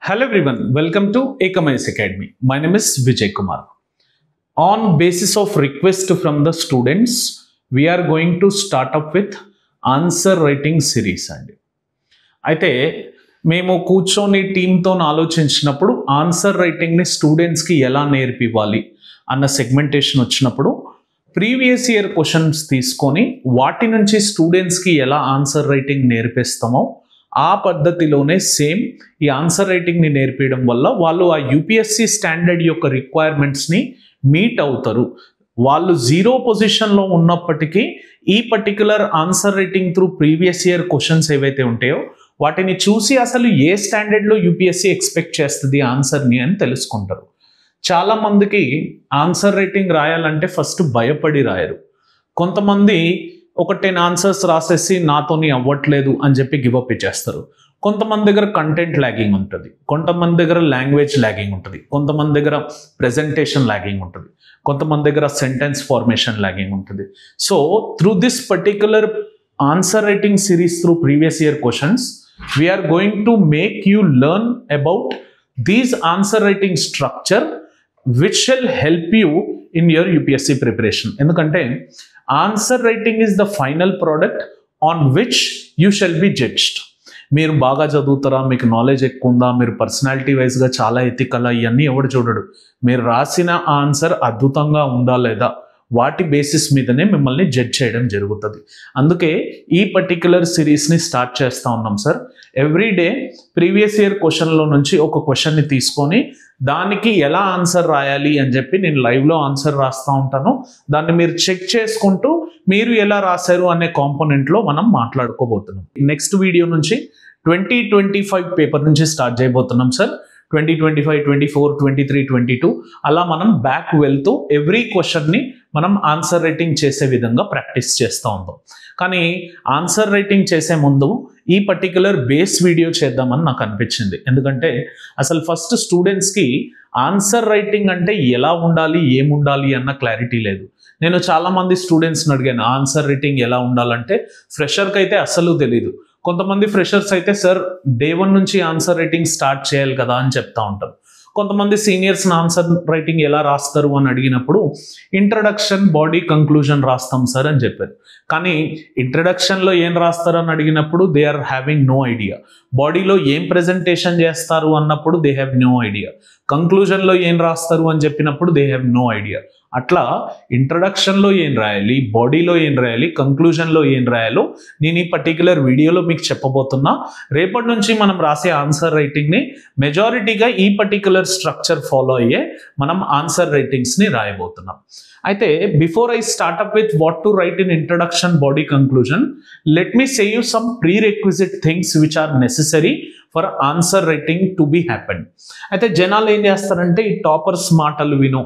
Hello everyone, welcome to Economics Academy. My name is Vijay Kumar. On basis of request from the students, we are going to start up with answer writing series అండి. అయితే మేము కూర్చొని టీంతో ఆలోచించినప్పుడు answer రైటింగ్ని స్టూడెంట్స్కి ఎలా నేర్పివ్వాలి అన్న segmentation వచ్చినప్పుడు ప్రీవియస్ ఇయర్ క్వశ్చన్స్ తీసుకొని వాటి నుంచి స్టూడెంట్స్కి ఎలా ఆన్సర్ రైటింగ్ నేర్పిస్తామో ఆ పద్ధతిలోనే సేమ్ ఈ ఆన్సర్ రైటింగ్ని నేర్పించడం వల్ల వాళ్ళు ఆ యూపీఎస్సీ స్టాండర్డ్ యొక్క రిక్వైర్మెంట్స్ని మీట్ అవుతారు. వాళ్ళు జీరో పొజిషన్లో ఉన్నప్పటికీ ఈ particular answer writing through previous year questions ఏవైతే ఉంటాయో వాటిని చూసి అసలు ఏ స్టాండర్డ్లో యూపీఎస్సీ ఎక్స్పెక్ట్ చేస్తుంది ఆన్సర్ని అని తెలుసుకుంటారు. చాలామందికి ఆన్సర్ రైటింగ్ రాయాలంటే ఫస్ట్ భయపడి రాయరు. కొంతమంది ఒక 10 ఆన్సర్స్ రాసేసి నాతోని అవ్వట్లేదు అని చెప్పి గివప్ ఇచ్చేస్తారు. కొంతమంది దగ్గర కంటెంట్ ల్యాగింగ్ ఉంటుంది, కొంతమంది దగ్గర లాంగ్వేజ్ ల్యాగింగ్ ఉంటుంది, కొంతమంది దగ్గర ప్రెజెంటేషన్ ల్యాగింగ్ ఉంటుంది, కొంతమంది దగ్గర సెంటెన్స్ ఫార్మేషన్ ల్యాగింగ్ ఉంటుంది. So through this particular answer writing series through previous year questions we are going to make you learn about these answer writing structure which shall help you in your UPSC preparation. ఎందుకంటే answer writing is the final product on which you shall be judged. మీరు బాగా చదువుతారా, మీకు knowledge ఎక్కువ ఉందా, మీరు personality వైజ్గా చాలా ఎథికలా, ఇవన్నీ ఎవడు చూడడు. మీరు రాసిన ఆన్సర్ అద్భుతంగా ఉందా లేదా వాటి బేసిస్ మీదనే మిమ్మల్ని జడ్జ్ చేయడం జరుగుతుంది. అందుకే ఈ పర్టిక్యులర్ సిరీస్ని స్టార్ట్ చేస్తూ ఉన్నాం sir. Every day previous year క్వశ్చన్లో నుంచి ఒక క్వశ్చన్ని తీసుకొని దానికి ఎలా ఆన్సర్ రాయాలి అని చెప్పి నేను లైవ్లో ఆన్సర్ రాస్తూ ఉంటాను. దాన్ని మీరు చెక్ చేసుకుంటూ మీరు ఎలా రాశారు అనే కాంపోనెంట్లో మనం మాట్లాడుకోబోతున్నాం. నెక్స్ట్ వీడియో నుంచి 2025 పేపర్ నుంచి స్టార్ట్ చేయబోతున్నాం సార్. 2025, 24, 23, 22 అలా మనం బ్యాక్ వెళ్తూ ఎవ్రీ క్వశ్చన్ని మనం ఆన్సర్ రైటింగ్ చేసే విధంగా ప్రాక్టీస్ చేస్తూ ఉంటాం. కానీ ఆన్సర్ రైటింగ్ చేసే ముందు ఈ పర్టిక్యులర్ బేస్ వీడియో చేద్దామని నాకు అనిపించింది. ఎందుకంటే అసలు ఫస్ట్ స్టూడెంట్స్కి ఆన్సర్ రైటింగ్ అంటే ఎలా ఉండాలి, ఏముండాలి అన్న క్లారిటీ లేదు. నేను చాలామంది స్టూడెంట్స్ని అడిగాను ఆన్సర్ రైటింగ్ ఎలా ఉండాలంటే ఫ్రెషర్కి అయితే అస్సలు తెలీదు. కొంతమంది ఫ్రెషర్స్ అయితే సార్ డే 1 నుంచి ఆన్సర్ రైటింగ్ స్టార్ట్ చేయాలి కదా అని చెప్తా ఉంటారు. కొంతమంది సీనియర్స్ ఆన్సర్ రైటింగ్ ఎలా రాస్తారు అని అడిగినప్పుడు ఇంట్రడక్షన్, బాడీ, కంక్లూజన్ రాస్తాం సార్ అని చెప్పారు. కానీ ఇంట్రడక్షన్లో ఏం రాస్తారు అని అడిగినప్పుడు they are having no idea. బాడీలో ఏం ప్రెజెంటేషన్ చేస్తారు అన్నప్పుడు దే హ్యావ్ నో ఐడియా. కంక్లూజన్లో ఏం రాస్తారు అని చెప్పినప్పుడు దే హ్యావ్ నో ఐడియా. అట్లా ఇంట్రడక్షన్లో ఏం రాయాలి, బాడీలో ఏం రాయాలి, కంక్లూజన్లో ఏం రాయాలో నేను ఈ పర్టిక్యులర్ వీడియోలో మీకు చెప్పబోతున్నా. రేపటి నుంచి మనం రాసే ఆన్సర్ రైటింగ్ని మెజారిటీగా ఈ పర్టిక్యులర్ స్ట్రక్చర్ ఫాలో అయ్యే మనం ఆన్సర్ రైటింగ్స్ని రాయబోతున్నాం. అయితే before I start up with what to write in introduction, body, conclusion, let me say you some prerequisite things which are necessary for answer writing to be happen. అయితే జనాలు ఏం చేస్తారంటే ఈ టాపర్స్ మాటలు వినో,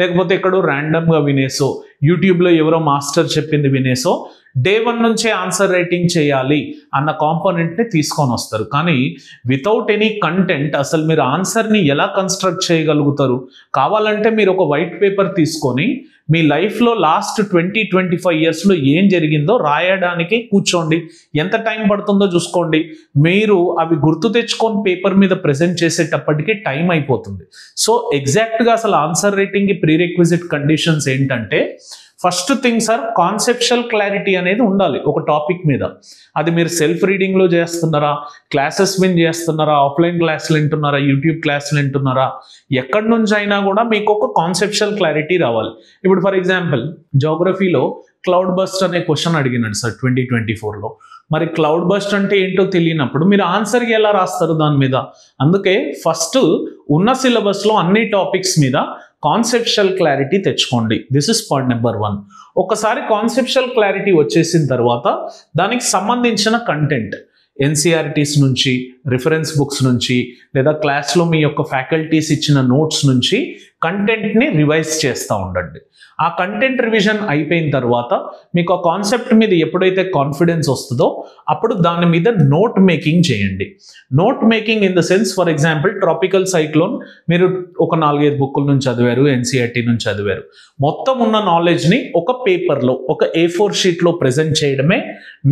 లేకపోతే ఎక్కడో ర్యాండమ్గా వినేసో, యూట్యూబ్లో ఎవరో మాస్టర్ చెప్పింది వినేసో డే 1 నుంచే ఆన్సర్ రైటింగ్ చేయాలి అన్న కాంపోనెంట్ని తీసుకొని వస్తారు. కానీ వితౌట్ ఎనీ కంటెంట్ అసలు మీరు ఆన్సర్ని ఎలా కన్స్ట్రక్ట్ చేయగలుగుతారు? కావాలంటే మీరు ఒక వైట్ పేపర్ తీసుకొని మీ లైఫ్లో లాస్ట్ 20-25 ఇయర్స్లో ఏం జరిగిందో రాయడానికి కూర్చోండి. ఎంత టైం పడుతుందో చూసుకోండి. మీరు అవి గుర్తు తెచ్చుకొని పేపర్ మీద ప్రెజెంట్ చేసేటప్పటికీ టైం అయిపోతుంది. సో ఎగ్జాక్ట్గా అసలు ఆన్సర్ రైటింగ్కి ప్రీ రిక్విజిట్ కండిషన్స్ ఏంటంటే first thing sir, conceptual clarity అనేది ఉండాలి ఒక టాపిక్ మీద. అది మీరు సెల్ఫ్ రీడింగ్లో చేస్తున్నారా, క్లాసెస్ విన్ చేస్తున్నారా, ఆఫ్లైన్ క్లాసులు వింటున్నారా, యూట్యూబ్ క్లాసులు వింటున్నారా, ఎక్కడి నుంచి అయినా కూడా మీకు ఒక కాన్సెప్చువల్ క్లారిటీ రావాలి. ఇప్పుడు ఫర్ ఎగ్జాంపుల్ జోగ్రఫీలో క్లౌడ్ బస్ట్ అనే క్వశ్చన్ అడిగినాడు సార్ 2024లో. మరి క్లౌడ్ బస్ట్ అంటే ఏంటో తెలియనప్పుడు మీరు ఆన్సర్కి ఎలా రాస్తారు దాని మీద? అందుకే ఫస్ట్ ఉన్న సిలబస్లో అన్ని టాపిక్స్ మీద కాన్సెప్చువల్ క్లారిటీ తెచ్చుకోండి. This is point number 1. ఒకసారి కాన్సెప్చువల్ క్లారిటీ వచ్చేసిన తర్వాత దానికి సంబంధించిన కంటెంట్ ఎన్సీఆర్టీస్ నుంచి, రిఫరెన్స్ బుక్స్ నుంచి, లేదా క్లాస్లో మీ యొక్క ఫ్యాకల్టీస్ ఇచ్చిన నోట్స్ నుంచి కంటెంట్ని రివైజ్ చేస్తూ ఉండండి. ఆ కంటెంట్ రివిజన్ అయిపోయిన తర్వాత మీకు ఆ కాన్సెప్ట్ మీద ఎప్పుడైతే కాన్ఫిడెన్స్ వస్తుందో అప్పుడు దాని మీద నోట్ మేకింగ్ చేయండి. Note making in the sense, for example tropical cyclone మీరు ఒక 4-5 బుక్కుల నుంచి చదివారు, ఎన్సీఆర్టీ నుంచి చదివారు. మొత్తం ఉన్న నాలెడ్జ్ని ఒక పేపర్లో, ఒక A4 షీట్లో ప్రజెంట్ చేయడమే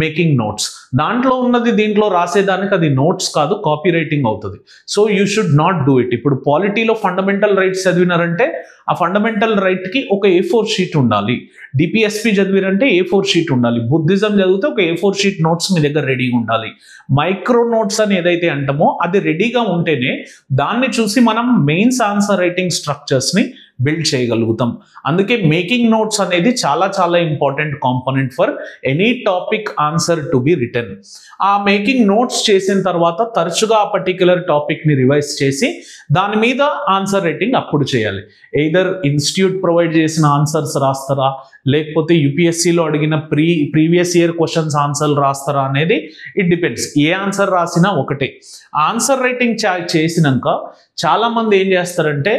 మేకింగ్ నోట్స్. దాంట్లో ఉన్నది దీంట్లో రాసేదానికి అది నోట్స్ కాదు, కాపీ రైటింగ్ అవుతుంది. So you should not do it. ఇప్పుడు పాలిటీలో ఫండమెంటల్ రైట్స్ చదివినారంటే ఆ ఫండమెంటల్ రైట్కి ఒక A4 షీట్ ఉండాలి. DPSP చదివిరంటే A4 షీట్ ఉండాలి. బుద్ధిజం చదివితే ఒక A4 షీట్ నోట్స్ మీ దగ్గర రెడీగా ఉండాలి. మైక్రో నోట్స్ అని ఏదైతే అంటామో అది రెడీగా ఉంటేనే దాన్ని చూసి మనం మెయిన్స్ ఆన్సర్ రైటింగ్ స్ట్రక్చర్స్ని బిల్డ్ చేయగలుగుతాం. అందుకే మేకింగ్ నోట్స్ అనేది చాలా చాలా important component for any topic answer to be return. ఆ మేకింగ్ నోట్స్ చేసిన తర్వాత తరచుగా ఆ పర్టిక్యులర్ టాపిక్ని రివైజ్ చేసి దాని మీద ఆన్సర్ రైటింగ్ అప్పుడు చేయాలి. ఎయిదర్ ఇన్స్టిట్యూట్ ప్రొవైడ్ చేసిన ఆన్సర్స్ రాస్తారా, లేకపోతే యూపీఎస్సీలో అడిగిన ప్రీవియస్ ఇయర్ క్వశ్చన్స్ ఆన్సర్లు రాస్తారా అనేది ఇట్ డిపెండ్స్. ఏ ఆన్సర్ రాసినా ఒకటే. ఆన్సర్ రైటింగ్ చేసినాక చాలామంది ఏం చేస్తారంటే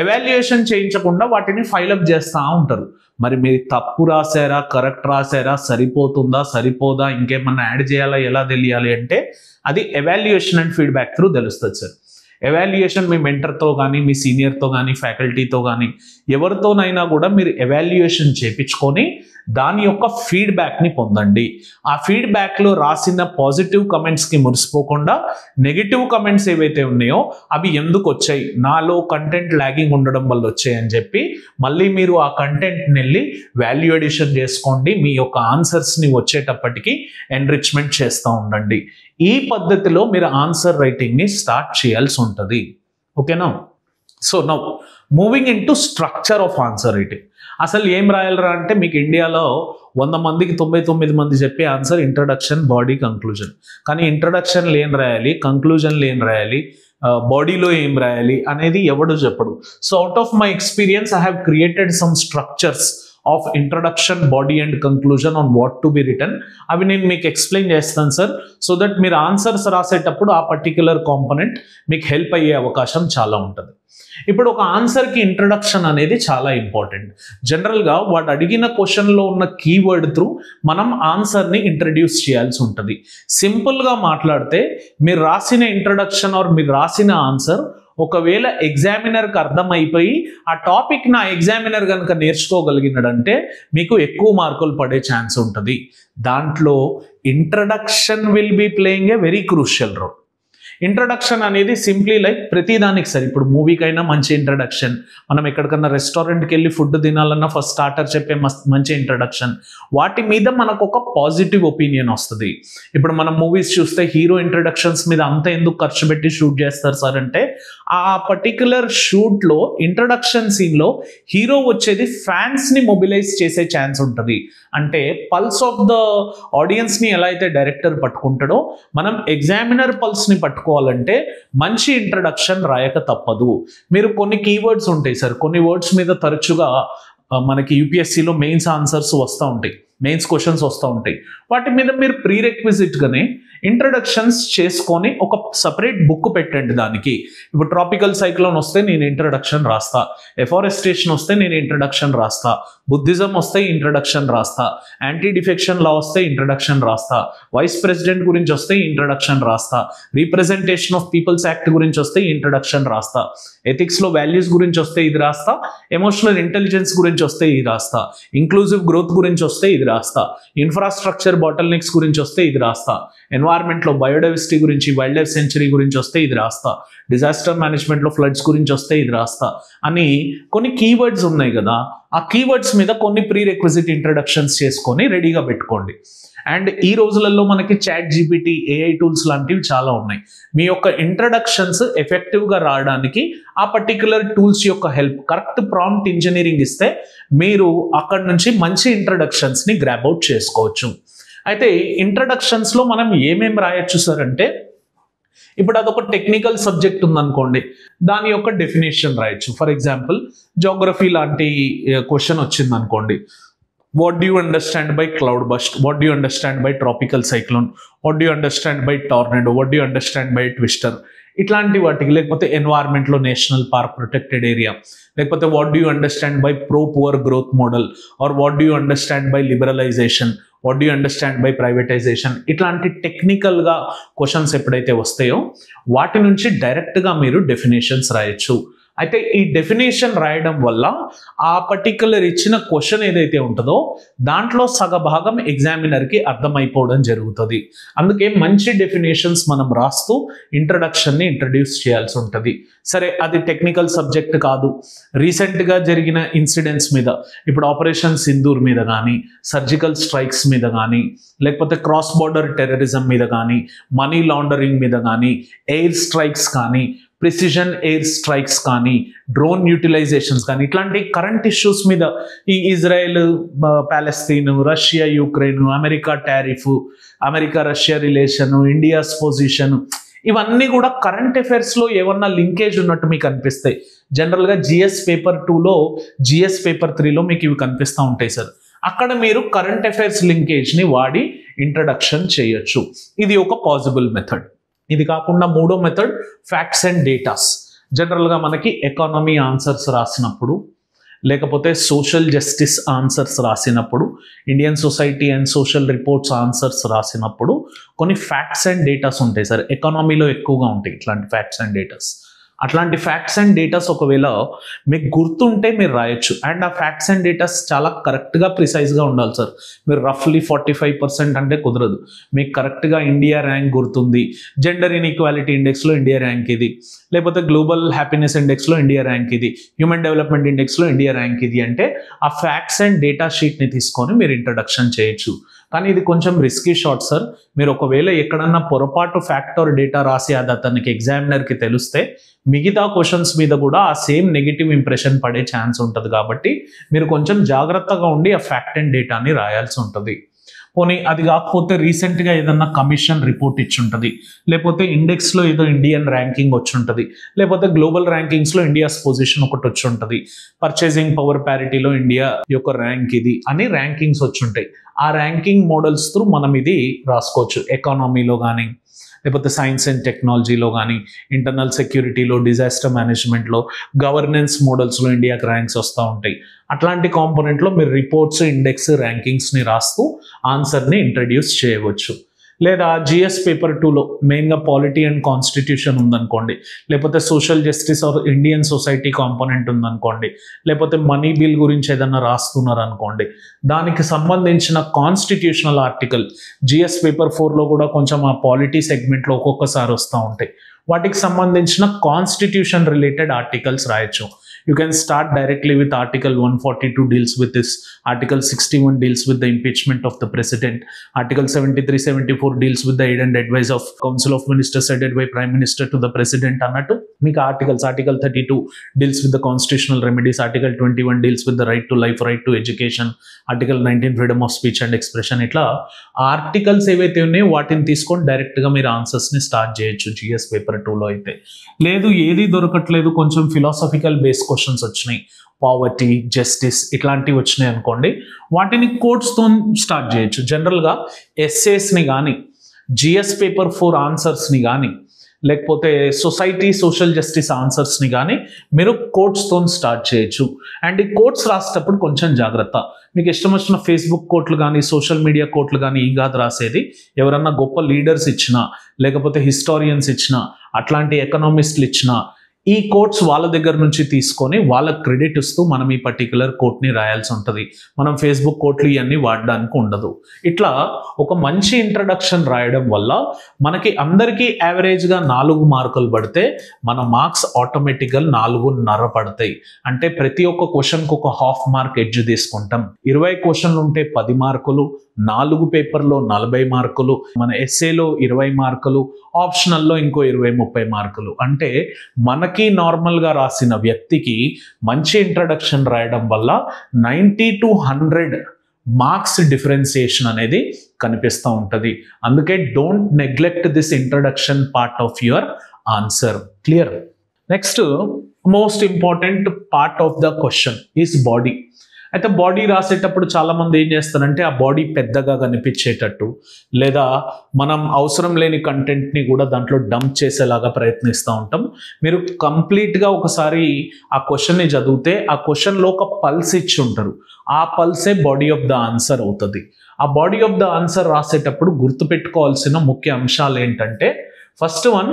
ఎవాల్యుయేషన్ చేయించకుండా వాటిని ఫైలప్ చేస్తూ ఉంటారు. మరి మీరు తప్పు రాశారా, కరెక్ట్ రాశారా, సరిపోతుందా, సరిపోదా, ఇంకేమన్నా యాడ్ చేయాలా, ఎలా తెలియాలి అంటే అది ఎవాల్యుయేషన్ అండ్ ఫీడ్బ్యాక్ త్రూ తెలుస్తుంది సార్. ఎవాల్యుయేషన్ మీ మెంటర్తో కానీ, మీ సీనియర్తో కానీ, ఫ్యాకల్టీతో కానీ ఎవరితోనైనా కూడా మీరు ఎవాల్యుయేషన్ చేయించుకొని దాని యొక్క ఫీడ్బ్యాక్ని పొందండి. ఆ ఫీడ్బ్యాక్లో రాసిన పాజిటివ్ కమెంట్స్కి మురిసిపోకుండా నెగిటివ్ కమెంట్స్ ఏవైతే ఉన్నాయో అవి ఎందుకు వచ్చాయి, నాలో కంటెంట్ ల్యాగింగ్ ఉండడం వల్ల వచ్చాయి అని చెప్పి మళ్ళీ మీరు ఆ కంటెంట్ని వెళ్ళి వాల్యూ ఎడిషన్ చేసుకోండి. మీ యొక్క ఆన్సర్స్ని వచ్చేటప్పటికి ఎన్రిచ్మెంట్ చేస్తూ ఉండండి. ఈ పద్ధతిలో మీరు ఆన్సర్ రైటింగ్ని స్టార్ట్ చేయాల్సి ఉంటుంది. ఓకేనా? So now moving in to structure of answer writing. అసలు ఏం రాయాలరా అంటే మీకు ఇండియాలో 100 మందికి 99 మంది చెప్పే ఆన్సర్ ఇంట్రడక్షన్, బాడీ, కంక్లూజన్. కానీ ఇంట్రడక్షన్లో ఏం రాయాలి, కంక్లూజన్లో ఏం రాయాలి, బాడీలో ఏం రాయాలి అనేది ఎవడు చెప్పడు. So out of my experience I have created some structures of introduction, body and conclusion on what to be return. అవి నేను మీకు ఎక్స్ప్లెయిన్ చేస్తాను సార్. సో దట్ మీరు ఆన్సర్స్ రాసేటప్పుడు ఆ పర్టిక్యులర్ కాంపోనెంట్ మీకు హెల్ప్ అయ్యే అవకాశం చాలా ఉంటుంది. ఇప్పుడు ఒక ఆన్సర్కి ఇంట్రడక్షన్ అనేది చాలా ఇంపార్టెంట్. జనరల్గా వాడు అడిగిన క్వశ్చన్లో ఉన్న కీవర్డ్ త్రూ మనం ఆన్సర్ని ఇంట్రడ్యూస్ చేయాల్సి ఉంటుంది. సింపుల్గా మాట్లాడితే మీరు రాసిన ఇంట్రడక్షన్ ఆర్ మీరు రాసిన ఆన్సర్ ఒకవేళ ఎగ్జామినర్కి అర్థమైపోయి ఆ టాపిక్ నా ఎగ్జామినర్ కనుక నేర్చుకోగలిగినాడంటే మీకు ఎక్కువ మార్కులు పడే ఛాన్స్ ఉంటుంది. దాంట్లో introduction will be playing a very crucial role. Introduction అనేది సింప్లీ లైక్ ప్రతిదానికి సార్. ఇప్పుడు మూవీకైనా మంచి ఇంట్రడక్షన్, మనం ఎక్కడికన్నా రెస్టారెంట్కి వెళ్ళి ఫుడ్ తినాలన్నా ఫస్ట్ స్టార్టర్ చెప్పే మంచి ఇంట్రడక్షన్, వాటి మీద మనకు ఒక పాజిటివ్ ఒపీనియన్ వస్తుంది. ఇప్పుడు మనం మూవీస్ చూస్తే హీరో ఇంట్రడక్షన్స్ మీద అంత ఎందుకు ఖర్చు పెట్టి షూట్ చేస్తారు సార్ అంటే ఆ పర్టిక్యులర్ షూట్లో ఇంట్రడక్షన్ సీన్లో హీరో వచ్చేది ఫ్యాన్స్ని మొబిలైజ్ చేసే ఛాన్స్ ఉంటుంది. అంటే పల్స్ ఆఫ్ ద ఆడియన్స్ని ఎలా అయితే డైరెక్టర్ పట్టుకుంటాడో మనం ఎగ్జామినర్ పల్స్ని పట్టుకోవాలంటే మంచి ఇంట్రడక్షన్ రాయక తప్పదు. మీరు కొన్ని కీవర్డ్స్ ఉంటాయి సార్, కొన్ని వర్డ్స్ మీద తరచుగా మనకి యూపీఎస్సీలో మెయిన్స్ ఆన్సర్స్ వస్తూ ఉంటాయి, మెయిన్స్ క్వశ్చన్స్ వస్తూ ఉంటాయి. వాటి మీద మీరు ప్రీరెక్విజిట్గానే ఇంట్రడక్షన్స్ చేసుకొని ఒక సపరేట్ బుక్ పెట్టండి దానికి. ఇప్పుడు ట్రాపికల్ సైక్లోన్ వస్తే నేను ఇంట్రడక్షన్ రాస్తా, ఎఫారెస్టేషన్ వస్తే నేను ఇంట్రడక్షన్ రాస్తా, బుద్ధిజం వస్తే ఇంట్రడక్షన్ రాస్తా, యాంటీ డిఫెక్షన్ లా వస్తే ఇంట్రడక్షన్ రాస్తా, వైస్ ప్రెసిడెంట్ గురించి వస్తే ఇంట్రడక్షన్ రాస్తా, రీప్రజెంటేషన్ ఆఫ్ పీపుల్స్ యాక్ట్ గురించి వస్తే ఇంట్రడక్షన్ రాస్తా, ఎథిక్స్లో వాల్యూస్ గురించి వస్తే ఇది రాస్తా, ఎమోషనల్ ఇంటెలిజెన్స్ గురించి వస్తే ఇది రాస్తా, ఇంక్లూజివ్ గ్రోత్ గురించి వస్తే ఇది రాస్తా, ఇన్ఫ్రాస్ట్రక్చర్ బాటిల్నెక్స్ గురించి వస్తే ఇది రాస్తా, ఎన్వైర్న్మెంట్లో బయోడైవర్సిటీ గురించి, వైల్డ్ లైఫ్ సెంచరీ గురించి వస్తే ఇది రాస్తా, డిజాస్టర్ మేనేజ్మెంట్లో ఫ్లడ్స్ గురించి వస్తే ఇది రాస్తా అని కొన్ని కీవర్డ్స్ ఉన్నాయి కదా. ఆ కీవర్డ్స్ మీద కొన్ని ప్రీరెక్విజిట్ ఇంట్రడక్షన్స్ చేసుకొని రెడీగా పెట్టుకోండి. అండ్ ఈ రోజులలో మనకి ChatGPT, AI టూల్స్ లాంటివి చాలా ఉన్నాయి. మీ యొక్క ఇంట్రడక్షన్స్ ఎఫెక్టివ్గా రావడానికి ఆ పర్టిక్యులర్ టూల్స్ యొక్క హెల్ప్, కరెక్ట్ ప్రాంప్ట్ ఇంజనీరింగ్ ఇస్తే మీరు అక్కడ నుంచి మంచి ఇంట్రడక్షన్స్ని గ్రాబ్ అవుట్ చేసుకోవచ్చు. అయితే ఇంట్రడక్షన్స్లో మనం ఏమేమి రాయొచ్చు సార్ అంటే, ఇప్పుడు అదొక టెక్నికల్ సబ్జెక్ట్ ఉందనుకోండి, దాని యొక్క డెఫినేషన్ రాయొచ్చు. ఫర్ ఎగ్జాంపుల్ జోగ్రఫీ లాంటి క్వశ్చన్ వచ్చింది అనుకోండి, what do you understand by cloud burst, what do you understand by tropical cyclone, what do you understand by tornado, what do you understand by twister, ఇట్లాంటి వాటికి. లేకపోతే ఎన్వైర్న్మెంట్లో national park protected area, లేకపోతే what do you understand by pro poor growth model, or what do you understand by liberalisation, what do you understand by privatisation. ఇట్లాంటి టెక్నికల్గా questions ఎప్పుడైతే వస్తాయో వాటి నుంచి డైరెక్ట్గా మీరు డెఫినేషన్స్ రాయొచ్చు. అయితే ఈ డెఫినేషన్ రాయడం వల్ల ఆ పర్టికులర్ ఇచ్చిన క్వశ్చన్ ఏదైతే ఉంటుందో దాంట్లో సగభాగం ఎగ్జామినర్కి అర్థమైపోవడం జరుగుతుంది. అందుకే మంచి డెఫినేషన్స్ మనం రాస్తూ ఇంట్రడక్షన్ని ఇంట్రడ్యూస్ చేయాల్సి ఉంటుంది. సరే, అది టెక్నికల్ సబ్జెక్ట్ కాదు, రీసెంట్గా జరిగిన ఇన్సిడెంట్స్ మీద, ఇప్పుడు ఆపరేషన్ సింధూర్ మీద కానీ, సర్జికల్ స్ట్రైక్స్ మీద కానీ, లేకపోతే క్రాస్ బార్డర్ టెర్రరిజం మీద కానీ, మనీ లాండరింగ్ మీద కానీ, ఎయిర్ స్ట్రైక్స్ కానీ, ప్రిసిజన్ ఎయిర్ స్ట్రైక్స్ కానీ, డ్రోన్ యూటిలైజేషన్స్ కానీ, ఇట్లాంటి కరెంట్ ఇష్యూస్ మీద, ఈ Israel Palestine, Russia Ukraine, America tariff, America Russia relation, India's position, ఇవన్నీ కూడా కరెంట్ అఫైర్స్లో ఏమన్నా లింకేజ్ ఉన్నట్టు మీకు అనిపిస్తాయి. జనరల్గా జిఎస్ పేపర్ 2లో, జిఎస్ పేపర్ 3లో మీకు ఇవి కనిపిస్తూ ఉంటాయి సార్. అక్కడ మీరు కరెంట్ అఫైర్స్ లింకేజ్ని వాడి ఇంట్రడక్షన్ చేయొచ్చు. ఇది ఒక పాసిబుల్ మెథడ్. ఇది కాకుండా మూడో మెథడ్ ఫ్యాక్ట్స్ అండ్ డేటాస్. జనరల్గా మనకి ఎకానమీ ఆన్సర్స్ రాసినప్పుడు, లేకపోతే సోషల్ జస్టిస్ ఆన్సర్స్ రాసినప్పుడు, Indian society and social reports answers రాసినప్పుడు కొన్ని ఫ్యాక్ట్స్ అండ్ డేటాస్ ఉంటాయి సార్. ఎకానమీలో ఎక్కువగా ఉంటాయి ఇట్లాంటి ఫ్యాక్ట్స్ అండ్ డేటాస్. అట్లాంటి ఫ్యాక్ట్స్ అండ్ డేటాస్ ఒకవేళ మీకు గుర్తుంటే మీరు రాయొచ్చు. అండ్ ఆ ఫ్యాక్ట్స్ అండ్ డేటాస్ చాలా కరెక్ట్గా ప్రిసైజ్గా ఉండాలి సార్. మీరు రఫ్లీ 45% అంటే కుదరదు. మీకు కరెక్ట్గా ఇండియా ర్యాంక్ గుర్తుంది, జెండర్ ఇన్ఈక్వాలిటీ ఇండెక్స్లో ఇండియా ర్యాంక్ ఇది, లేకపోతే గ్లోబల్ హ్యాపీనెస్ ఇండెక్స్లో ఇండియా ర్యాంక్ ఇది, హ్యూమన్ డెవలప్మెంట్ ఇండెక్స్లో ఇండియా ర్యాంక్ ఇది అంటే ఆ ఫ్యాక్ట్స్ అండ్ డేటా షీట్ని తీసుకొని మీరు ఇంట్రడక్షన్ చేయొచ్చు. కానీ ఇది కొంచెం రిస్కీ షాట్ సార్. మీరు ఒకవేళ ఎక్కడన్నా పొరపాటు ఫ్యాక్ట్ ఆర్ డేటా రాసి అది అతనికి ఎగ్జామినర్కి తెలిస్తే మిగతా క్వశ్చన్స్ మీద కూడా ఆ సేమ్ నెగిటివ్ ఇంప్రెషన్ పడే ఛాన్స్ ఉంటుంది. కాబట్టి మీరు కొంచెం జాగ్రత్తగా ఉండి ఆ ఫ్యాక్ట్ అండ్ డేటాని రాయాల్సి ఉంటుంది. పోనీ అది కాకపోతే రీసెంట్గా ఏదన్నా కమిషన్ రిపోర్ట్ ఇచ్చి ఉంటుంది, లేకపోతే ఇండెక్స్లో ఏదో ఇండియన్ ర్యాంకింగ్ వచ్చి ఉంటుంది, లేకపోతే గ్లోబల్ ర్యాంకింగ్స్లో ఇండియాస్ పొజిషన్ ఒకటి వచ్చి ఉంటుంది, పర్చేసింగ్ పవర్ ప్యారిటీలో ఇండియా యొక్క ర్యాంక్ ఇది అని ర్యాంకింగ్స్ వచ్చి ఉంటాయి. ఆ ర్యాంకింగ్ మోడల్స్ త్రూ మనం ఇది రాసుకోవచ్చు. ఎకానమీలో కానీ, లేకపోతే సైన్స్ అండ్ టెక్నాలజీలో కానీ, ఇంటర్నల్ సెక్యూరిటీలో, డిజాస్టర్ మేనేజ్మెంట్లో, గవర్నెన్స్ మోడల్స్లో ఇండియాకి ర్యాంక్స్ వస్తూ ఉంటాయి. అట్లాంటి కాంపోనెంట్లో మీరు రిపోర్ట్స్, ఇండెక్స్, ర్యాంకింగ్స్ని రాస్తూ ఆన్సర్ని ఇంట్రడ్యూస్ చేయవచ్చు. లేదా జిఎస్ పేపర్ 2లో మెయిన్గా పాలిటీ అండ్ కాన్స్టిట్యూషన్ ఉందనుకోండి, లేకపోతే social justice R Indian society component ఉందనుకోండి, లేకపోతే మనీ బిల్ గురించి ఏదన్నా రాస్తున్నారు అనుకోండి, దానికి సంబంధించిన కాన్స్టిట్యూషనల్ ఆర్టికల్ జిఎస్ పేపర్ 4లో కూడా కొంచెం ఆ పాలిటీ సెగ్మెంట్లో ఒక్కొక్కసారి వస్తూ ఉంటాయి. వాటికి సంబంధించిన కాన్స్టిట్యూషన్ రిలేటెడ్ ఆర్టికల్స్ రాయొచ్చు. You can start directly with Article 142 deals with this, Article 61 deals with the impeachment of the President, Article 73-74 deals with the aid and advice of Council of Ministers headed by Prime Minister to the President అన్నట్టు మీకు articles, Article 32 deals with the constitutional remedies, Article 21 deals with the right to life, right to education, Article 19 freedom of speech and expression. ఇట్లా articles ఏవైతే ఉన్నాయో వాటిని తీసుకొని డైరెక్ట్గా మీరు ఆన్సర్స్ని start చేయొచ్చు జిఎస్ పేపర్ 2లో. అయితే లేదు ఏది దొరకట్లేదు, కొంచెం ఫిలాసఫికల్ బేస్ క్వశ్చన్స్ వచ్చినాయి, పావర్టీ, జస్టిస్ ఇట్లాంటివి వచ్చినాయి అనుకోండి, వాటిని కోట్స్తో స్టార్ట్ చేయొచ్చు. జనరల్గా ఎస్సేస్ని కానీ, జిఎస్ పేపర్ 4 ఆన్సర్స్ని కానీ, లేకపోతే సొసైటీ సోషల్ జస్టిస్ ఆన్సర్స్ని కానీ మీరు కోట్స్తో స్టార్ట్ చేయొచ్చు. అండ్ ఈ కోట్స్ రాసేటప్పుడు కొంచెం జాగ్రత్త. మీకు ఇష్టం వచ్చిన ఫేస్బుక్ కోట్లు కానీ, సోషల్ మీడియా కోట్లు కానీ ఈ కాదు రాసేది. ఎవరన్నా గొప్ప లీడర్స్ ఇచ్చినా, లేకపోతే హిస్టారియన్స్ ఇచ్చినా, అట్లాంటి ఎకనామిస్టులు ఇచ్చినా, ఈ కోట్స్ వాళ్ళ దగ్గర నుంచి తీసుకొని వాళ్ళ క్రెడిట్ ఇస్తూ మనం ఈ పర్టికులర్ కోట్ని రాయాల్సి ఉంటుంది. మనం ఫేస్బుక్ కోట్లు ఇవన్నీ వాడడానికి ఉండదు. ఇట్లా ఒక మంచి ఇంట్రడక్షన్ రాయడం వల్ల మనకి అందరికీ యావరేజ్గా 4 మార్కులు పడితే మన మార్క్స్ ఆటోమేటిక్గా 4.5 పడతాయి. అంటే ప్రతి ఒక్క క్వశ్చన్కి ఒక ½ మార్క్ ఎడ్జ్ తీసుకుంటాం. 20 క్వశ్చన్లు ఉంటే 10 మార్కులు, 4 పేపర్లో 40 మార్కులు, మన ఎస్సేలో 20 మార్కులు, ఆప్షనల్లో ఇంకో 20-30 మార్కులు. అంటే మనకి నార్మల్గా రాసిన వ్యక్తికి మంచి ఇంట్రడక్షన్ రాయడం వల్ల 90 to 100 మార్క్స్ డిఫరెన్సియేషన్ అనేది కనిపిస్తూ ఉంటుంది. అందుకే don't neglect this introduction part of your answer. Clear? Next most important part of the question is body. అయితే బాడీ రాసేటప్పుడు చాలామంది ఏం చేస్తారంటే ఆ బాడీ పెద్దగా కనిపించేటట్టు, లేదా మనం అవసరం లేని కంటెంట్ని కూడా దాంట్లో డంప్ చేసేలాగా ప్రయత్నిస్తూ ఉంటాం. మీరు కంప్లీట్గా ఒకసారి ఆ క్వశ్చన్ని చదివితే ఆ క్వశ్చన్లో ఒక పల్స్ ఇచ్చి ఉంటారు. ఆ పల్సే బాడీ ఆఫ్ ద ఆన్సర్ అవుతుంది. ఆ బాడీ ఆఫ్ ద ఆన్సర్ రాసేటప్పుడు గుర్తుపెట్టుకోవాల్సిన ముఖ్య అంశాలు ఏంటంటే, ఫస్ట్ వన్,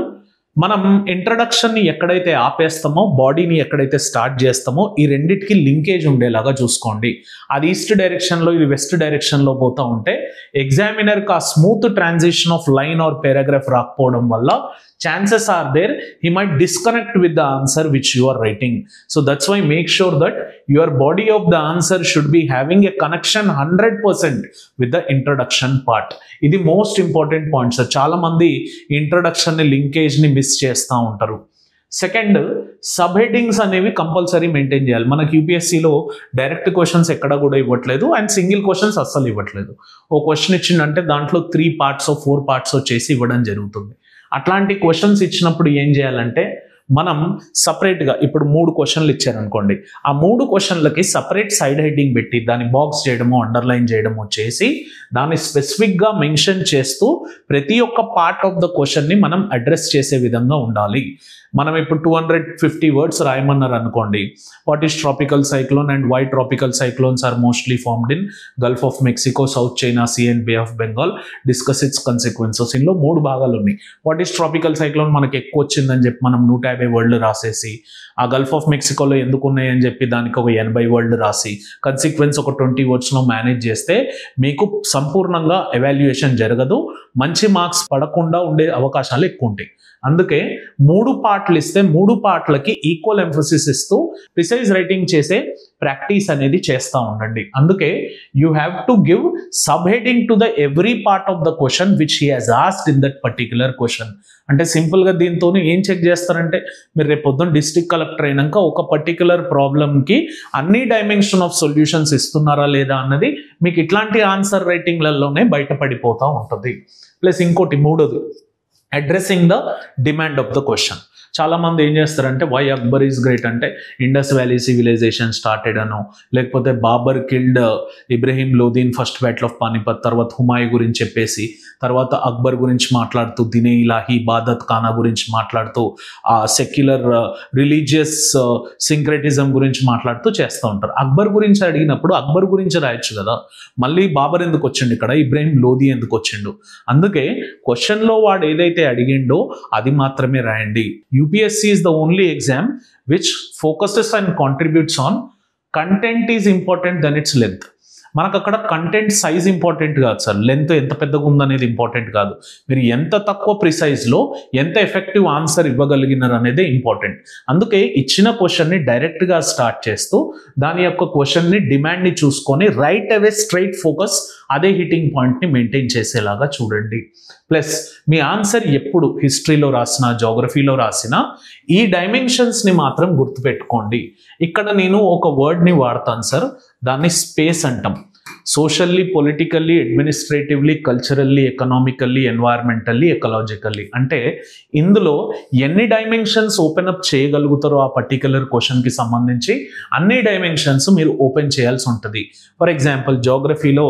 మనం ఇంట్రడక్షన్ని ఎక్కడైతే ఆపేస్తామో, బాడీని ఎక్కడైతే స్టార్ట్ చేస్తామో, ఈ రెండిటికి లింకేజ్ ఉండేలాగా చూసుకోండి. అది ఈస్ట్ డైరెక్షన్లో, ఇది వెస్ట్ డైరెక్షన్లో పోతూ ఉంటే ఎగ్జామినర్కి ఆ smooth transition of line or paragraph రాకపోవడం వల్ల chances are there he might disconnect with the answer which you are writing. So that's why make sure that your body of the answer should be having a connection 100% with the introduction part. ఇది most important point sir. చాలా మంది introduction linkage ని miss చేస్తూ ఉంటారు. Second, sub headings అనేవి compulsory maintain చేయాలి. మనకి యూపీఎస్సీలో direct questions ఎక్కడ కూడా ఇవ్వట్లేదు, అండ్ సింగిల్ క్వశ్చన్స్ అస్సలు ఇవ్వట్లేదు. ఓ క్వశ్చన్ ఇచ్చిందంటే దాంట్లో 3 parts 4 parts చేసి ఇవ్వడం జరుగుతుంది. అట్లాంటి క్వశ్చన్స్ ఇచ్చినప్పుడు ఏం చేయాలంటే మనం సపరేట్గా, ఇప్పుడు 3 క్వశ్చన్లు ఇచ్చారనుకోండి, ఆ 3 క్వశ్చన్లకి సపరేట్ సైడ్ హెడ్డింగ్ పెట్టి దాన్ని బాక్స్ చేయడమో అండర్లైన్ చేయడమో చేసి దాన్ని స్పెసిఫిక్గా మెన్షన్ చేస్తూ ప్రతి ఒక్క పార్ట్ ఆఫ్ ద క్వశ్చన్ని మనం అడ్రస్ చేసే విధంగా ఉండాలి. మనం ఇప్పుడు 250 words రాయమన్నారు అనుకోండి, what is tropical cyclone and why tropical cyclones are mostly formed in Gulf of Mexico, South China Sea and Bay of Bengal, discuss its consequences. ఇందులో 3 భాగాలు ఉన్నాయి. వాట్ ఈస్ ట్రాపికల్ సైక్లోన్ మనకి ఎక్కువ వచ్చిందని చెప్పి మనం 150 words రాసేసి, ఆ గల్ఫ్ ఆఫ్ మెక్సికోలో ఎందుకు ఉన్నాయని చెప్పి దానికి ఒక 80 words రాసి కన్సిక్వెన్స్ ఒక 20 wordsలో మేనేజ్ చేస్తే మీకు సంపూర్ణంగా ఎవాల్యుయేషన్ జరగదు, మంచి మార్క్స్ పడకుండా ఉండే అవకాశాలు ఎక్కువ ఉంటాయి. అందుకే 3 పార్ట్లు ఇస్తే 3 పార్ట్లకి ఈక్వల్ ఎంఫసిస్ ఇస్తూ ప్రిసైజ్ రైటింగ్ చేసే ప్రాక్టీస్ అనేది చేస్తూ ఉండండి. అందుకే you have to give sub heading to the every part of the question which he has asked in that particular question. అంటే సింపుల్గా దీంతో ఏం చెక్ చేస్తారంటే, మీరు రేపు పొద్దున్న డిస్ట్రిక్ట్ కలెక్టర్ అయినాక ఒక పర్టిక్యులర్ ప్రాబ్లమ్కి అన్ని డైమెన్షన్ ఆఫ్ సొల్యూషన్స్ ఇస్తున్నారా లేదా అన్నది మీకు ఇట్లాంటి ఆన్సర్ రైటింగ్లలోనే బయటపడిపోతూ ఉంటుంది. ప్లస్ ఇంకోటి 3వది, addressing the demand of the question. చాలా మంది ఏం చేస్తారంటే వై అక్బర్ ఈజ్ గ్రేట్ అంటే ఇండస్ వ్యాలీ సివిలైజేషన్ స్టార్టెడ్ అనో, లేకపోతే బాబర్ కిల్డ్ ఇబ్రహీం లోదీన్ ఫస్ట్ బ్యాటిల్ ఆఫ్ పానిపత్, తర్వాత హుమాయూ గురించి చెప్పేసి, తర్వాత అక్బర్ గురించి మాట్లాడుతూ దినే ఇలాహీ బాదత్ ఖానా గురించి మాట్లాడుతూ ఆ సెక్యులర్ రిలీజియస్ సింక్రెటిజం గురించి మాట్లాడుతూ చేస్తూ ఉంటారు. అక్బర్ గురించి అడిగినప్పుడు అక్బర్ గురించి రాయొచ్చు కదా, మళ్ళీ బాబర్ ఎందుకు వచ్చిండు ఇక్కడ, ఇబ్రహీం లోదీ ఎందుకు వచ్చిండు. అందుకే క్వశ్చన్లో వాడు ఏదైతే అడిగిండో అది మాత్రమే రాయండి. UPSC is the only exam which focuses and contributes on content is important than its length. మనకు అక్కడ కంటెంట్ సైజ్ ఇంపార్టెంట్ కాదు సార్, లెంత్ ఎంత పెద్దగా ఉందనేది ఇంపార్టెంట్ కాదు. మీరు ఎంత తక్కువ ప్రిసైజ్లో ఎంత ఎఫెక్టివ్ ఆన్సర్ ఇవ్వగలిగినారు అనేది ఇంపార్టెంట్. అందుకే ఇచ్చిన క్వశ్చన్ని డైరెక్ట్గా స్టార్ట్ చేస్తూ దాని యొక్క క్వశ్చన్ని డిమాండ్ని చూసుకొని రైట్ అవే స్ట్రైట్ ఫోకస్ అదే హిట్టింగ్ పాయింట్ని మెయింటైన్ చేసేలాగా చూడండి. ప్లస్ మీ ఆన్సర్ ఎప్పుడు హిస్టరీలో రాసినా జోగ్రఫీలో రాసినా ఈ డైమెన్షన్స్ని మాత్రం గుర్తుపెట్టుకోండి. ఇక్కడ నేను ఒక వర్డ్ని వాడతాను సార్, దాన్ని స్పేస్ అంటాం. Socially, politically, administratively, culturally, economically, environmentally, ecologically. అంటే ఇందులో ఎన్ని డైమెన్షన్స్ ఓపెన్ అప్ చేయగలుగుతారో ఆ పర్టికులర్ క్వశ్చన్కి సంబంధించి అన్ని డైమెన్షన్స్ మీరు ఓపెన్ చేయాల్సి ఉంటుంది. ఫర్ ఎగ్జాంపుల్ జోగ్రఫీలో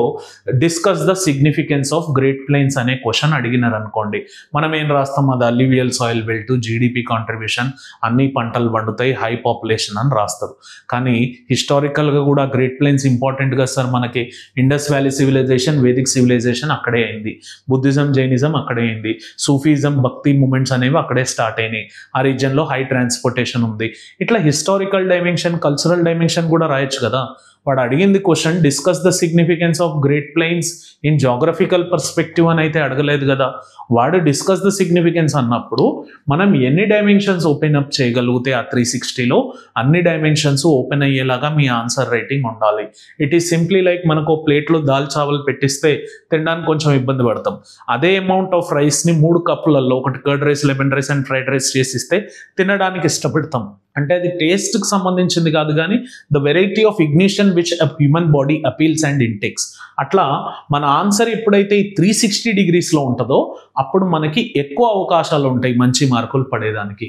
discuss the significance of great plains అనే క్వశ్చన్ అడిగినారు అనుకోండి, మనం ఏం రాస్తాం, అది alluvial soil belt, GDP contribution, అన్ని పంటలు పండుతాయి, హై పాపులేషన్ అని రాస్తారు. కానీ హిస్టారికల్గా కూడా గ్రేట్ ప్లెయిన్స్ ఇంపార్టెంట్ కదా సార్. మనకి Indus valley civilisation, Vedic civilisation అక్కడే అయింది, బుద్ధిజం, జైనిజం అక్కడే అయింది, సూఫీజం, భక్తి మూమెంట్స్ అనేవి అక్కడే స్టార్ట్ అయినాయి. ఆ రీజన్లో హై ట్రాన్స్పోర్టేషన్ ఉంది. ఇట్లా హిస్టారికల్ డైమెన్షన్, కల్చరల్ డైమెన్షన్ కూడా రాయొచ్చు కదా. వాడు అడిగింది question discuss the significance of great plains in geographical perspective అని అయితే అడగలేదు కదా. వాడు డిస్కస్ ద సిగ్నిఫికెన్స్ అన్నప్పుడు మనం ఎన్ని డైమెన్షన్స్ ఓపెన్ అప్ చేయగలిగితే ఆ 360లో అన్ని డైమెన్షన్స్ ఓపెన్ అయ్యేలాగా మీ ఆన్సర్ రైటింగ్ ఉండాలి. ఇట్ ఈస్ సింప్లీ లైక్ మనకు ప్లేట్లో దాల్ చావల్ పెట్టిస్తే తినడానికి కొంచెం ఇబ్బంది పడతాం. అదే అమౌంట్ ఆఫ్ రైస్ని 3 కప్పులలో, ఒకటి curd rice, lemon rice and fried rice చేసిస్తే తినడానికి ఇష్టపడతాం. అంటే అది టేస్ట్కి సంబంధించింది కాదు, కానీ the variety of ignition which human body appeals and intakes. అట్లా మన ఆన్సర్ ఎప్పుడైతే 360 degreesలో ఉంటుందో అప్పుడు మనకి ఎక్కువ అవకాశాలు ఉంటాయి మంచి మార్కులు పడేదానికి.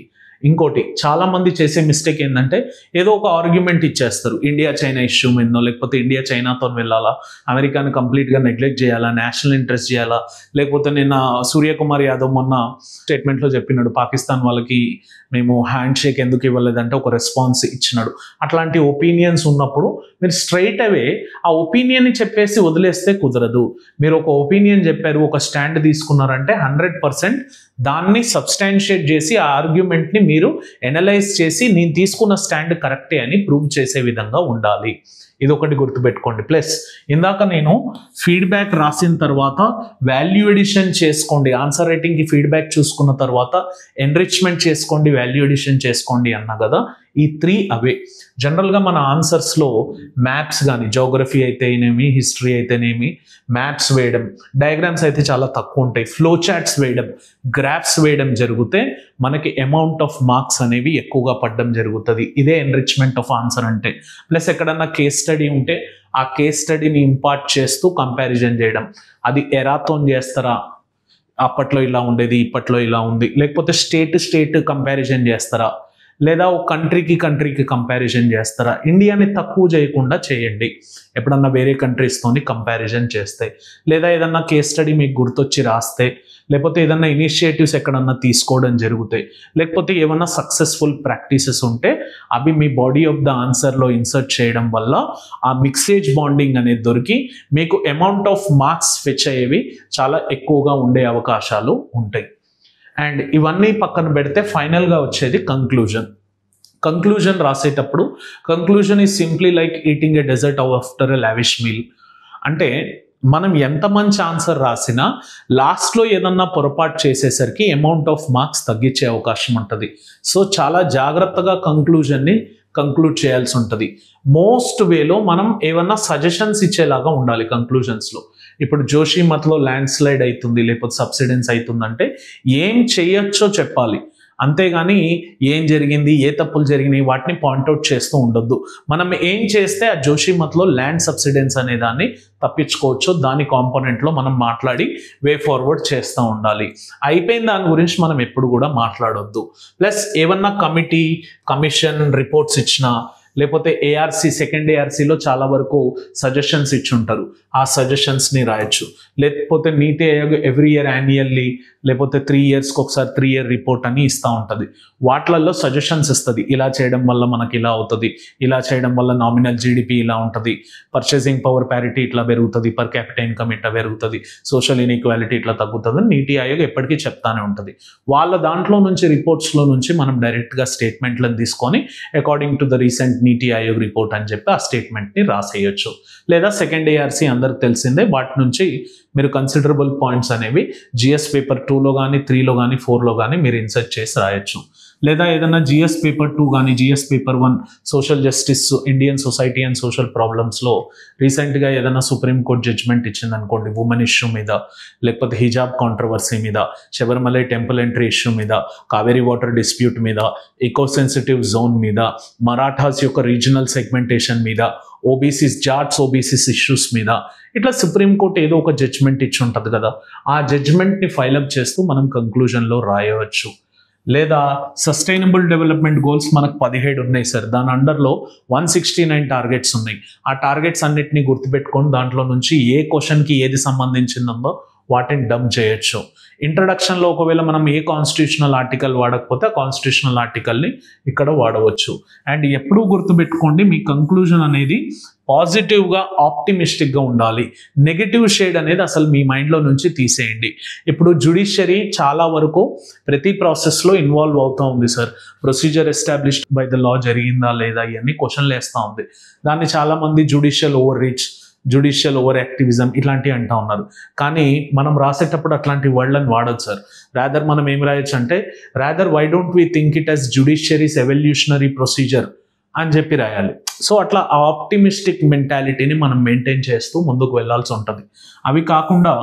ఇంకోటి చాలా మంది చేసే మిస్టేక్ ఏంటంటే ఏదో ఒక ఆర్గ్యుమెంట్ ఇచ్చేస్తారు, ఇండియా చైనా ఇష్యూ మీదో, లేకపోతే ఇండియా చైనాతో వెళ్ళాలా, అమెరికాను కంప్లీట్గా నెగ్లెక్ట్ చేయాలా, నేషనల్ ఇంట్రెస్ట్ చేయాలా, లేకపోతే నిన్న సూర్యకుమార్ యాదవ్ మొన్న స్టేట్మెంట్లో చెప్పినాడు పాకిస్తాన్ వాళ్ళకి మేము హ్యాండ్ షేక్ ఎందుకు ఇవ్వలేదంటే ఒక రెస్పాన్స్ ఇచ్చినాడు. అట్లాంటి ఒపీనియన్స్ ఉన్నప్పుడు మీరు స్ట్రైట్ అవే ఆ ఒపీనియన్ని చెప్పేసి వదిలేస్తే కుదరదు. మీరు ఒక ఒపీనియన్ చెప్పారు, ఒక స్టాండ్ తీసుకున్నారంటే 100% దాన్ని సబ్స్టాన్షియేట్ చేసి ఆ ఆర్గ్యుమెంట్ని మీరు ఎనలైజ్ చేసి నేను తీసుకున్న స్టాండ్ కరెక్టే అని ప్రూవ్ చేసే విధంగా ఉండాలి. ఇది ఒకటి గుర్తుపెట్టుకోండి. ప్లస్ ఇందాక నేను ఫీడ్బ్యాక్ రాసిన తర్వాత వాల్యూ ఎడిషన్ చేసుకోండి, ఆన్సర్ రైటింగ్కి ఫీడ్బ్యాక్ చూసుకున్న తర్వాత ఎన్రిచ్మెంట్ చేసుకోండి, వాల్యూ ఎడిషన్ చేసుకోండి అన్నా కదా. ఈ 3 అవే. జనరల్గా మన ఆన్సర్స్లో మ్యాప్స్ కానీ జోగ్రఫీ అయితేనేమి, హిస్టరీ అయితేనేమి, మ్యాప్స్ వేయడం, డయాగ్రామ్స్ అయితే చాలా తక్కువ ఉంటాయి, ఫ్లో చార్ట్స్ వేయడం, గ్రాఫ్స్ వేయడం జరిగితే మనకి అమౌంట్ ఆఫ్ మార్క్స్ అనేవి ఎక్కువగా పడడం జరుగుతుంది. ఇదే ఎన్రిచ్మెంట్ ఆఫ్ ఆన్సర్ అంటే. ప్లస్ ఎక్కడన్నా కేస్ స్టడీ ఉంటే ఆ కేస్ స్టడీని ఇంపార్ట్ చేస్తూ కంపారిజన్ చేయడం. అది ఎరాతో చేస్తారా, అప్పట్లో ఇలా ఉండేది ఇప్పట్లో ఇలా ఉంది, లేకపోతే స్టేట్ కంపారిజన్ చేస్తారా, లేదా ఒక కంట్రీకి కంపారిజన్ చేస్తారా. ఇండియాని తక్కువ చేయకుండా చేయండి ఎప్పుడన్నా వేరే కంట్రీస్తోని కంపారిజన్ చేస్తే, లేదా ఏదన్నా కేస్ స్టడీ మీకు గుర్తొచ్చి రాస్తే, లేకపోతే ఏదన్నా ఇనిషియేటివ్స్ ఎక్కడన్నా తీసుకోవడం జరుగుతాయి, లేకపోతే ఏమన్నా సక్సెస్ఫుల్ ప్రాక్టీసెస్ ఉంటే అవి మీ బాడీ ఆఫ్ ద ఆన్సర్లో ఇన్సర్ట్ చేయడం వల్ల ఆ మిక్సేజ్ బాండింగ్ అనేది దొరికి మీకు అమౌంట్ ఆఫ్ మార్క్స్ ఫెచ్ అయ్యేవి చాలా ఎక్కువగా ఉండే అవకాశాలు ఉంటాయి. అండ్ ఇవన్నీ పక్కన పెడితే ఫైనల్గా వచ్చేది కంక్లూజన్ రాసేటప్పుడు conclusion is simply like eating a dessert after a lavish meal. అంటే మనం ఎంత మంచి ఆన్సర్ రాసినా లాస్ట్లో ఏదన్నా పొరపాటు చేసేసరికి అమౌంట్ ఆఫ్ మార్క్స్ తగ్గించే అవకాశం ఉంటుంది. సో చాలా జాగ్రత్తగా కంక్లూడ్ చేయాల్సి ఉంటుంది. మోస్ట్ వేలో మనం ఏమన్నా సజెషన్స్ ఇచ్చేలాగా ఉండాలి కంక్లూజన్స్లో. ఇప్పుడు జోషి మత్లో ల్యాండ్ స్లైడ్ అవుతుంది, లేకపోతే సబ్సిడెన్స్ అవుతుందంటే ఏం చేయొచ్చో చెప్పాలి, అంతేగాని ఏం జరిగింది, ఏ తప్పులు జరిగినాయి వాటిని పాయింట్అవుట్ చేస్తూ ఉండొద్దు. మనం ఏం చేస్తే ఆ జోషి మత్లో ల్యాండ్ సబ్సిడెన్స్ అనే దాన్ని తప్పించుకోవచ్చు, దాని కాంపోనెంట్లో మనం మాట్లాడి వే ఫార్వర్డ్ చేస్తూ ఉండాలి. అయిపోయిన దాని గురించి మనం ఎప్పుడు కూడా మాట్లాడొద్దు. ప్లస్ ఏమన్నా కమిషన్ రిపోర్ట్స్ ఇచ్చినా, లేకపోతే ఏఆర్సీ సెకండ్ ఏఆర్సీలో చాలా వరకు సజెషన్స్ ఇచ్చుంటారు, ఆ సజెషన్స్ని రాయొచ్చు. లేకపోతే నీతి ఆయోగ్ ఎవ్రీ ఇయర్ యాన్యువల్లీ లేకపోతే 3 yearsకి ఒకసారి 3 year రిపోర్ట్ అని ఇస్తూ ఉంటుంది. వాటిలలో సజెషన్స్ ఇస్తుంది, ఇలా చేయడం వల్ల మనకి ఇలా అవుతుంది, ఇలా చేయడం వల్ల నామినల్ జీడిపి ఇలా ఉంటుంది, పర్చేసింగ్ పవర్ ప్యారిటీ ఇట్లా పెరుగుతుంది, పర్ క్యాపిటల్ ఇన్కమ్ ఇట్లా పెరుగుతుంది, సోషల్ ఇన్ఈక్వాలిటీ ఇట్లా తగ్గుతుంది. నీతి ఆయోగ్ ఎప్పటికీ చెప్తానే ఉంటుంది. వాళ్ళ దాంట్లో నుంచి రిపోర్ట్స్లో నుంచి మనం డైరెక్ట్గా స్టేట్మెంట్లను తీసుకొని according to the recent NITI Aayog report అని చెప్పి ఆ స్టేట్మెంట్ని రాసేయచ్చు. లేదా సెకండ్ ఏఆర్సీ అందరికి తెలిసిందే, వాటి నుంచి మీరు కన్సిడరబుల్ పాయింట్స్ అనేవి జిఎస్ పేపర్ 2లో కానీ 3లో కానీ 4లో కానీ మీరు ఇన్సర్ట్ చేసి రాయొచ్చు. లేదా ఏదైనా జిఎస్ పేపర్ 2 కానీ GS paper 1 social justice, Indian society and social ప్రాబ్లమ్స్లో రీసెంట్గా ఏదైనా సుప్రీంకోర్టు జడ్జ్మెంట్ ఇచ్చింది అనుకోండి, ఉమెన్ ఇష్యూ మీద, లేకపోతే హిజాబ్ కాంట్రవర్సీ మీద, శబరిమలై టెంపుల్ ఎంట్రీ ఇష్యూ మీద, కావేరీ వాటర్ డిస్ప్యూట్ మీద, ఈకో సెన్సిటివ్ జోన్ మీద, మరాఠాస్ యొక్క రీజనల్ సెగ్మెంటేషన్ మీద, ఓబీసీస్ ఇష్యూస్ మీద, ఇట్లా సుప్రీంకోర్టు ఏదో ఒక జడ్జ్మెంట్ ఇచ్చి ఉంటుంది కదా, ఆ జడ్జ్మెంట్ని ఫైలప్ చేస్తూ మనం కంక్లూజన్లో రాయవచ్చు. లేదా సస్టైనబుల్ డెవలప్మెంట్ గోల్స్ మనకు 17 ఉన్నాయి సార్, దాని అండర్లో 169 టార్గెట్స్ ఉన్నాయి. ఆ టార్గెట్స్ అన్నిటిని గుర్తుపెట్టుకొని దాంట్లో నుంచి ఏ క్వశ్చన్కి ఏది సంబంధించిందో వాటిని డంప్ చేయొచ్చు. ఇంట్రడక్షన్లో ఒకవేళ మనం ఏ కాన్స్టిట్యూషనల్ ఆర్టికల్ వాడకపోతే ఆ కాన్స్టిట్యూషనల్ ఆర్టికల్ని ఇక్కడ వాడవచ్చు. అండ్ ఎప్పుడూ గుర్తుపెట్టుకోండి, మీ కంక్లూజన్ అనేది పాజిటివ్గా ఆప్టిమిస్టిక్గా ఉండాలి. నెగిటివ్ షేడ్ అనేది అసలు మీ మైండ్లో నుంచి తీసేయండి. ఇప్పుడు జ్యుడిషియరీ చాలా వరకు ప్రతి ప్రాసెస్లో ఇన్వాల్వ్ అవుతూ ఉంది sir. Procedure established by the law జరిగిందా లేదా ఇవన్నీ క్వశ్చన్లు వేస్తూ ఉంది. దాన్ని చాలామంది జ్యుడిషియల్ ఓవర్ యాక్టివిజం ఇట్లాంటివి అంటూ ఉన్నారు. కానీ మనం రాసేటప్పుడు అట్లాంటి వర్డ్లను వాడొచ్చు సార్. రాదర్ మనం ఏం రాయొచ్చు అంటే, why don't we think it as judiciary's evolutionary procedure అని చెప్పి రాయాలి. సో అట్లా ఆ ఆప్టిమిస్టిక్ మెంటాలిటీని మనం మెయింటైన్ చేస్తూ ముందుకు వెళ్ళాల్సి ఉంటుంది. అవి కాకుండా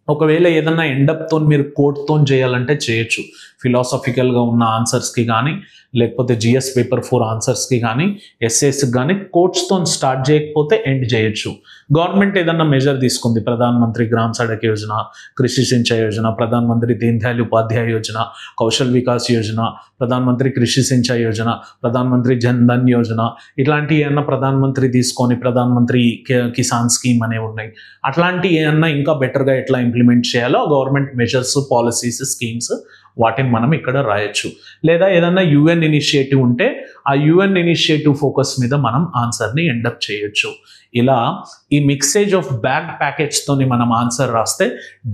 ఒకవేళ ఏదన్నా ఎండప్తో మీరు కోట్తో చేయాలంటే చేయొచ్చు. ఫిలాసఫికల్గా ఉన్న ఆన్సర్స్కి కానీ లేకపోతే జిఎస్ పేపర్ 4 ఆన్సర్స్కి కానీ ఎస్ఏస్కి కానీ కోట్స్తో స్టార్ట్ చేయకపోతే ఎండ్ చేయొచ్చు. గవర్నమెంట్ ఏదన్నా మెజర్ తీసుకుంది, ప్రధాన మంత్రి గ్రామ్ సడక్ యోజన, కృషి సించాయ్ యోజన, ప్రధాన మంత్రి దీన్ దయాళ్ ఉపాధ్యాయ యోజన, కౌశల్ వికాస్ యోజన, ప్రధాన మంత్రి కృషి సించాయ్ యోజన, ప్రధాన మంత్రి జన్ ధన్ యోజన, ఇట్లాంటి ఏమన్నా ప్రధాన మంత్రి తీసుకొని ప్రధాన మంత్రి కిసాన్ స్కీమ్ అనేవి ఉన్నాయి. అట్లాంటి ఏమన్నా ఇంకా బెటర్గా ఎట్లా ఇంప్లిమెంట్ చేయాలో గవర్నమెంట్ మెజర్స్, పాలసీస్, స్కీమ్స్ వాటిని మనం ఇక్కడ రాయొచ్చు. లేదా ఏదన్నా యుఎన్ ఇనిషియేటివ్ ఉంటే ఆ యుఎన్ ఇనిషియేటివ్ ఫోకస్ మీద మనం ఆన్సర్ని ఎండప్ చేయొచ్చు. ఇలా ఈ మిక్సేజ్ ఆఫ్ ప్యాకేజ్తోని మనం ఆన్సర్ రాస్తే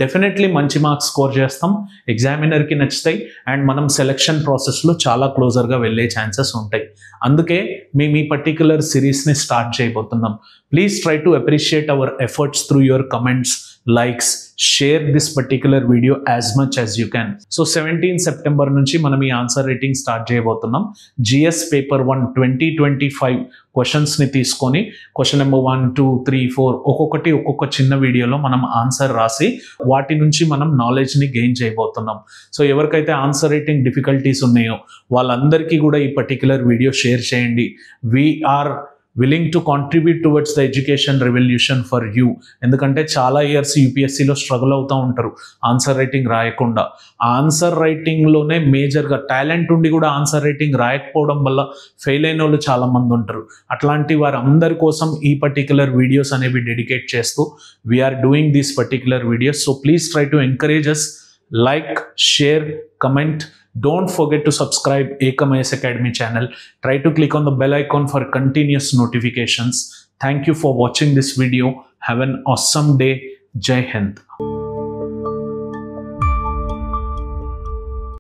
డెఫినెట్లీ మంచి మార్క్స్ స్కోర్ చేస్తాం, ఎగ్జామినర్కి నచ్చుతాయి అండ్ మనం సెలెక్షన్ ప్రాసెస్లో చాలా క్లోజర్గా వెళ్ళే ఛాన్సెస్ ఉంటాయి. అందుకే మేము ఈ పర్టిక్యులర్ సిరీస్ని స్టార్ట్ చేయబోతున్నాం. Please try to appreciate our efforts through your comments, likes, share this particular video as much as you can. So 17 September నుంచి మనం ఈ ఆన్సర్ రైటింగ్ స్టార్ట్ చేయబోతున్నాం. జిఎస్ పేపర్ 1 2025 క్వశ్చన్స్ని తీసుకొని క్వశ్చన్ నెంబర్ 1, 2, 3, 4 ఒక్కొక్క చిన్న వీడియోలో మనం ఆన్సర్ రాసి వాటి నుంచి మనం నాలెడ్జ్ని గెయిన్ చేయబోతున్నాం. సో ఎవరికైతే ఆన్సర్ రైటింగ్ డిఫికల్టీస్ ఉన్నాయో వాళ్ళందరికీ కూడా ఈ పర్టిక్యులర్ వీడియో షేర్ చేయండి. We're willing to contribute towards the education revolution for you. ఎందుకంటే చాలా ఇయర్స్ యూపీఎస్సీలో స్ట్రగుల్ అవుతూ ఉంటారు ఆన్సర్ రైటింగ్ రాయకుండా. ఆన్సర్ రైటింగ్లోనే మేజర్గా టాలెంట్ ఉండి కూడా ఆన్సర్ రైటింగ్ రాయకపోవడం వల్ల ఫెయిల్ అయిన వాళ్ళు చాలామంది ఉంటారు. అట్లాంటి వారందరి కోసం ఈ పర్టిక్యులర్ వీడియోస్ అనేవి డెడికేట్ చేస్తూ we're doing these particular videos. So please try to encourage us, like, share, comment. Don't forget to subscribe Ekam IAS Academy channel. Try to click on the bell icon for continuous notifications. Thank you for watching this video. Have an awesome day. Jai Hind.